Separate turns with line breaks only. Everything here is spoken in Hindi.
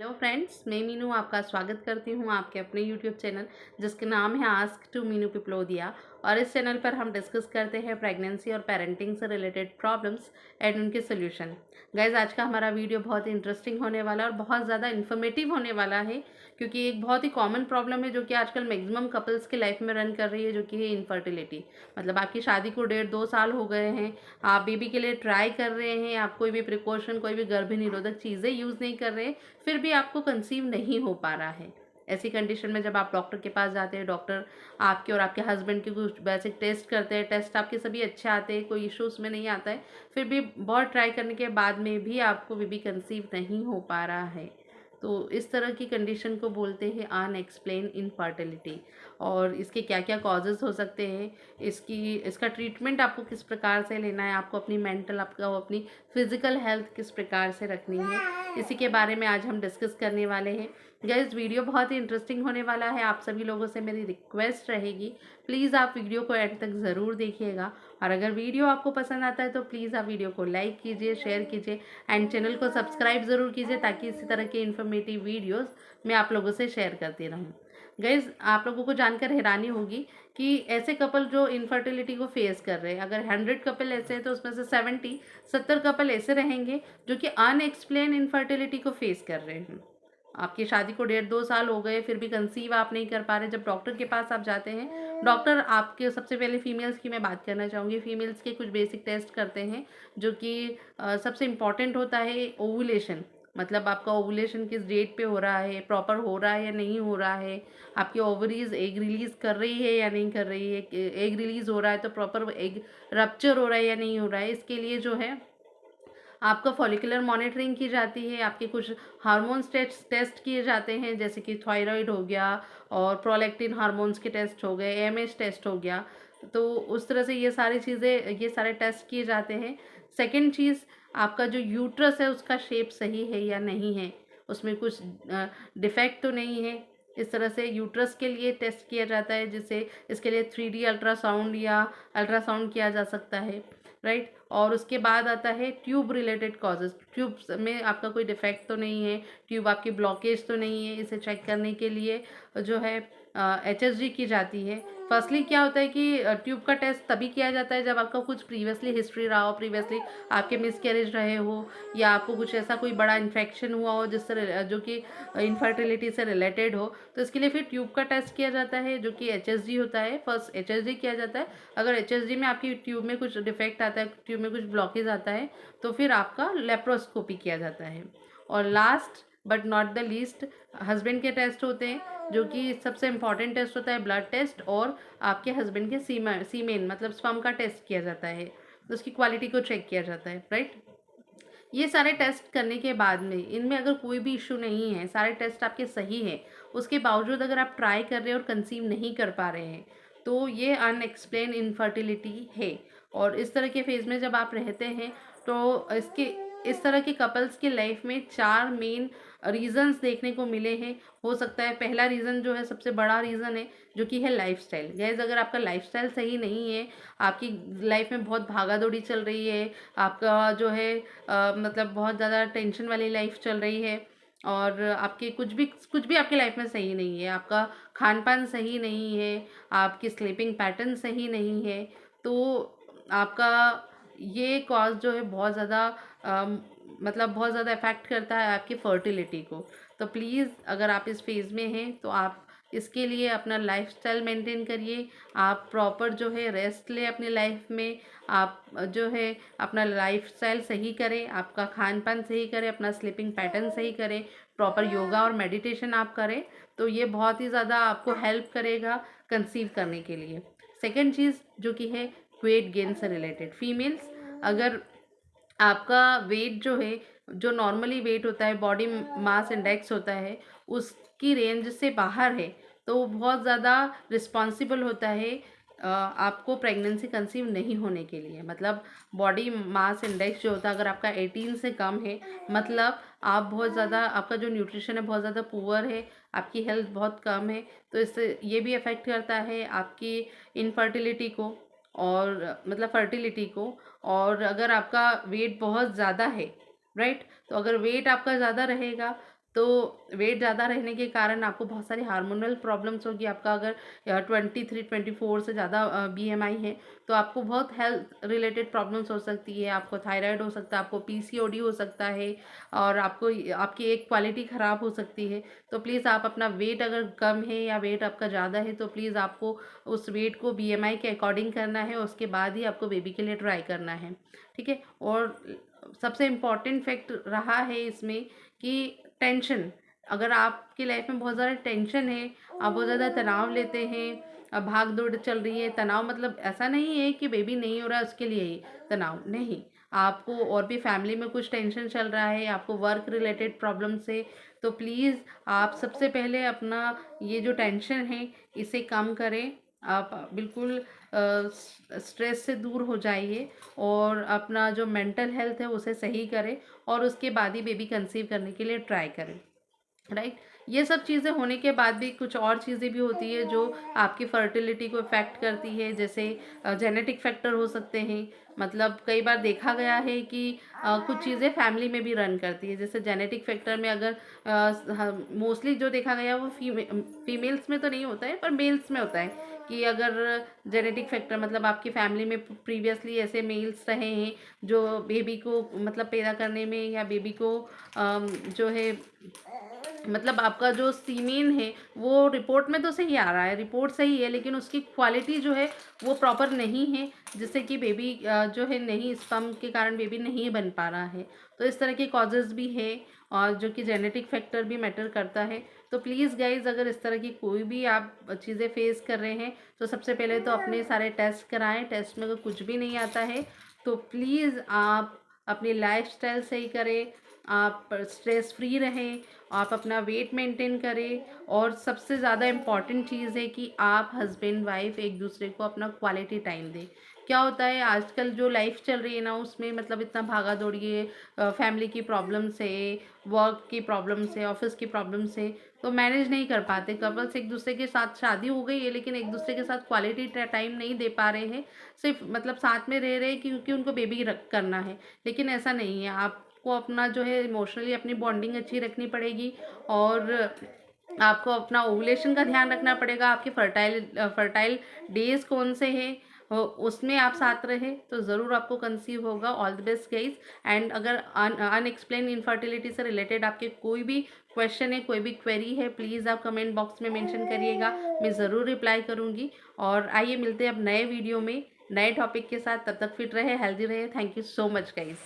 हेलो फ्रेंड्स, मैं मीनू आपका स्वागत करती हूँ आपके अपने यूट्यूब चैनल जिसका नाम है आस्क टू मीनू पिपलोदिया। और इस चैनल पर हम डिस्कस करते हैं प्रेगनेंसी और पेरेंटिंग से रिलेटेड प्रॉब्लम्स एंड उनके सोल्यूशन। गाइज, आज का हमारा वीडियो बहुत ही इंटरेस्टिंग होने वाला है और बहुत ज़्यादा इन्फॉर्मेटिव होने वाला है, क्योंकि एक बहुत ही कॉमन प्रॉब्लम है जो कि आजकल मैक्सिमम कपल्स के लाइफ में रन कर रही है, जो कि है इनफर्टिलिटी। मतलब आपकी शादी को 1.5-2 साल हो गए हैं, आप बेबी के लिए ट्राई कर रहे हैं, आप कोई भी प्रिकॉशन, कोई भी गर्भ निरोधक चीज़ें यूज़ नहीं कर रहे, फिर भी आपको कंसीव नहीं हो पा रहा है। ऐसी कंडीशन में जब आप डॉक्टर के पास जाते हैं, डॉक्टर आपके और आपके हस्बैंड के कुछ बेसिक टेस्ट करते हैं, टेस्ट आपके सभी अच्छे आते हैं, कोई इशू उसमें नहीं आता है, फिर भी बहुत ट्राई करने के बाद में भी आपको बेबी कंसीव नहीं हो पा रहा है, तो इस तरह की कंडीशन को बोलते हैं अनएक्सप्लेन इनफर्टिलिटी। और इसके क्या क्या कॉजेज़ हो सकते हैं, इसका ट्रीटमेंट आपको किस प्रकार से लेना है, आपको अपनी मेंटल, आपको अपनी फिजिकल हेल्थ किस प्रकार से रखनी है, इसी के बारे में आज हम डिस्कस करने वाले हैं। गाइस, वीडियो बहुत ही इंटरेस्टिंग होने वाला है। आप सभी लोगों से मेरी रिक्वेस्ट रहेगी, प्लीज़ आप वीडियो को एंड तक ज़रूर देखिएगा। और अगर वीडियो आपको पसंद आता है तो प्लीज़ आप वीडियो को लाइक कीजिए, शेयर कीजिए एंड चैनल को सब्सक्राइब ज़रूर कीजिए, ताकि इसी तरह के इन्फॉर्मेटिव वीडियोज़ मैं आप लोगों से शेयर करती रहूँ। गाइस, आप लोगों को जानकर हैरानी होगी कि ऐसे कपल जो इनफर्टिलिटी को फेस कर रहे हैं, अगर 100 कपल ऐसे हैं तो उसमें से 70 कपल ऐसे रहेंगे जो कि अनएक्सप्लेन इनफर्टिलिटी को फेस कर रहे हैं। आपकी शादी को 1.5-2 साल हो गए, फिर भी कंसीव आप नहीं कर पा रहे। जब डॉक्टर के पास आप जाते हैं, डॉक्टर आपके, सबसे पहले फीमेल्स की मैं बात करना चाहूँगी, फीमेल्स के कुछ बेसिक टेस्ट करते हैं, जो कि सबसे इम्पॉर्टेंट होता है ओवुलेशन। मतलब आपका ओवुलेशन किस डेट पे हो रहा है, प्रॉपर हो रहा है या नहीं हो रहा है, आपकी ओवरीज एग रिलीज़ कर रही है या नहीं कर रही है, एग रिलीज़ हो रहा है तो प्रॉपर एग रप्चर हो रहा है या नहीं हो रहा है। इसके लिए जो है आपका फॉलिकुलर मॉनिटरिंग की जाती है, आपके कुछ हार्मोन्स टेस्ट किए जाते हैं, जैसे कि थायराइड हो गया और प्रोलैक्टिन हार्मोन्स के टेस्ट हो गए, एमएच टेस्ट हो गया। तो उस तरह से ये सारी चीज़ें, ये सारे टेस्ट किए जाते हैं। सेकंड चीज़, आपका जो यूट्रस है उसका शेप सही है या नहीं है, उसमें कुछ डिफेक्ट तो नहीं है। इस तरह से यूट्रस के लिए टेस्ट किया जाता है, जिससे इसके लिए 3D अल्ट्रासाउंड या अल्ट्रासाउंड किया जा सकता है, राइट। और उसके बाद आता है ट्यूब रिलेटेड कॉजेज़। ट्यूब में आपका कोई डिफेक्ट तो नहीं है, ट्यूब आपकी ब्लॉकेज तो नहीं है, इसे चेक करने के लिए जो है HSG की जाती है। फर्स्टली क्या होता है कि ट्यूब का टेस्ट तभी किया जाता है जब आपका कुछ प्रीवियसली हिस्ट्री रहा हो, प्रीवियसली आपके मिसकैरेज रहे हो, या आपको कुछ ऐसा कोई बड़ा इन्फेक्शन हुआ हो जिससे जो कि इनफर्टिलिटी से रिलेटेड हो, तो इसके लिए फिर ट्यूब का टेस्ट किया जाता है, जो कि HSG होता है। फर्स्ट HSG किया जाता है। अगर HSG में आपकी ट्यूब में कुछ डिफेक्ट आता है, ट्यूब में कुछ ब्लॉकेज आता है, तो फिर आपका लेप्रोस्कोपी किया जाता है। और last but not the least, husband के टेस्ट होते हैं, जो कि सबसे इम्पॉर्टेंट टेस्ट होता है ब्लड टेस्ट, और आपके हस्बैंड के सीमेन मतलब स्पर्म का टेस्ट किया जाता है, तो उसकी क्वालिटी को चेक किया जाता है, राइट। ये सारे टेस्ट करने के बाद में इनमें अगर कोई भी इशू नहीं है, सारे टेस्ट आपके सही हैं, उसके बावजूद अगर आप ट्राई कर रहे हैं और कंसीव नहीं कर पा रहे हैं, तो ये अनएक्सप्लेन इनफर्टिलिटी है। और इस तरह के फेज़ में जब आप रहते हैं, तो इस तरह के कपल्स की लाइफ में 4 मेन रीज़न्स देखने को मिले हैं। हो सकता है पहला रीज़न जो है, सबसे बड़ा रीज़न है, जो कि है लाइफ़स्टाइल। गाइस, अगर आपका लाइफ़स्टाइल सही नहीं है, आपकी लाइफ में बहुत भागा-दौड़ी चल रही है, आपका जो है मतलब बहुत ज़्यादा टेंशन वाली लाइफ चल रही है, और आपके कुछ भी आपकी लाइफ में सही नहीं है, आपका खान-पान सही नहीं है, आपकी स्लीपिंग पैटर्न सही नहीं है, तो आपका ये कॉज़ जो है बहुत ज़्यादा मतलब बहुत ज़्यादा इफ़ेक्ट करता है आपकी फर्टिलिटी को। तो प्लीज़, अगर आप इस फ़ेज़ में हैं तो आप इसके लिए अपना लाइफ़स्टाइल मेंटेन करिए, आप प्रॉपर जो है रेस्ट लें अपनी लाइफ में, आप जो है अपना लाइफ़स्टाइल सही करें, आपका खान-पान सही करें, अपना स्लीपिंग पैटर्न सही करें, प्रॉपर योगा और मेडिटेशन आप करें, तो ये बहुत ही ज़्यादा आपको हेल्प करेगा कंसीव करने के लिए। सेकंड चीज़ जो कि है वेट गेन से रिलेटेड, फीमेल्स, अगर आपका वेट जो है, जो नॉर्मली वेट होता है, बॉडी मास इंडेक्स होता है, उसकी रेंज से बाहर है, तो बहुत ज़्यादा रिस्पॉन्सिबल होता है आपको प्रेगनेंसी कंसीव नहीं होने के लिए। मतलब बॉडी मास इंडेक्स जो होता है, अगर आपका 18 से कम है, मतलब आप बहुत ज़्यादा, आपका जो न्यूट्रिशन है बहुत ज़्यादा पुअर है, आपकी हेल्थ बहुत कम है, तो इससे ये भी अफेक्ट करता है आपकी इनफर्टिलिटी को, और मतलब फर्टिलिटी को। और अगर आपका वेट बहुत ज़्यादा है, राइट, तो अगर वेट आपका ज़्यादा रहेगा तो वेट ज़्यादा रहने के कारण आपको बहुत सारी हार्मोनल प्रॉब्लम्स होगी। आपका अगर 23-24 से ज़्यादा बीएमआई है तो आपको बहुत हेल्थ रिलेटेड प्रॉब्लम्स हो सकती है। आपको थायराइड हो सकता है, आपको पीसीओडी हो सकता है और आपको आपकी एक क्वालिटी ख़राब हो सकती है। तो प्लीज़ आप अपना वेट अगर कम है या वेट आपका ज़्यादा है तो प्लीज़ आपको उस वेट को बीएमआई के अकॉर्डिंग करना है, उसके बाद ही आपको बेबी के लिए ट्राई करना है, ठीक है। और सबसे इम्पॉर्टेंट फैक्ट रहा है इसमें कि टेंशन, अगर आपकी लाइफ में बहुत ज़्यादा टेंशन है, आप बहुत ज़्यादा तनाव लेते हैं, भाग दौड़ चल रही है, तनाव मतलब ऐसा नहीं है कि बेबी नहीं हो रहा है उसके लिए ही तनाव नहीं, आपको और भी फैमिली में कुछ टेंशन चल रहा है, आपको वर्क रिलेटेड प्रॉब्लम से, तो प्लीज़ आप सबसे पहले अपना ये जो टेंशन है इसे कम करें। आप बिल्कुल स्ट्रेस से दूर हो जाइए और अपना जो मेंटल हेल्थ है उसे सही करें और उसके बाद ही बेबी कंसीव करने के लिए ट्राई करें, राइट। ये सब चीज़ें होने के बाद भी कुछ और चीज़ें भी होती है जो आपकी फर्टिलिटी को इफ़ेक्ट करती है, जैसे जेनेटिक फैक्टर हो सकते हैं। मतलब कई बार देखा गया है कि कुछ चीज़ें फैमिली में भी रन करती है, जैसे जेनेटिक फैक्टर में अगर मोस्टली जो देखा गया वो फीमेल्स में तो नहीं होता है पर मेल्स में होता है कि अगर जेनेटिक फैक्टर मतलब आपकी फैमिली में प्रीवियसली ऐसे मेल्स रहे हैं जो बेबी को मतलब पैदा करने में या बेबी को जो है मतलब आपका जो सीमेन है वो रिपोर्ट में तो सही आ रहा है, रिपोर्ट सही है, लेकिन उसकी क्वालिटी जो है वो प्रॉपर नहीं है, जिससे कि बेबी जो है नहीं, स्पर्म के कारण बेबी नहीं बन पा रहा है। तो इस तरह के कॉजेज़ भी है और जो कि जेनेटिक फैक्टर भी मैटर करता है। तो प्लीज़ गाइज़, अगर इस तरह की कोई भी आप चीज़ें फेस कर रहे हैं तो सबसे पहले तो अपने सारे टेस्ट कराएं। टेस्ट में अगर कुछ भी नहीं आता है तो प्लीज़ आप अपनी लाइफस्टाइल सही करें, आप स्ट्रेस फ्री रहें, आप अपना वेट मेंटेन करें और सबसे ज़्यादा इम्पॉर्टेंट चीज़ है कि आप हस्बैंड वाइफ एक दूसरे को अपना क्वालिटी टाइम दें। क्या होता है आजकल जो लाइफ चल रही है ना उसमें मतलब इतना भागा दौड़ी है, फैमिली की प्रॉब्लम्स है, वर्क की प्रॉब्लम्स है, ऑफिस की प्रॉब्लम्स है, तो मैनेज नहीं कर पाते कपल्स। एक दूसरे के साथ शादी हो गई है लेकिन एक दूसरे के साथ क्वालिटी टाइम नहीं दे पा रहे हैं, सिर्फ मतलब साथ में रह रहे हैं क्योंकि उनको बेबी करना है। लेकिन ऐसा नहीं है, आपको अपना जो है इमोशनली अपनी बॉन्डिंग अच्छी रखनी पड़ेगी और आपको अपना ओवुलेशन का ध्यान रखना पड़ेगा। आपके फर्टाइल डेज कौन से हैं उसमें आप साथ रहे तो ज़रूर आपको कंसीव होगा। All the best guys. And अगर अनएक्सप्लेन इनफर्टिलिटी से रिलेटेड आपके कोई भी क्वेश्चन है, कोई भी क्वेरी है, प्लीज़ आप कमेंट बॉक्स में मेंशन करिएगा, मैं ज़रूर रिप्लाई करूँगी। और आइए मिलते हैं अब नए वीडियो में नए टॉपिक के साथ, तब तक फिट रहे, हेल्दी रहे। Thank you so much guys.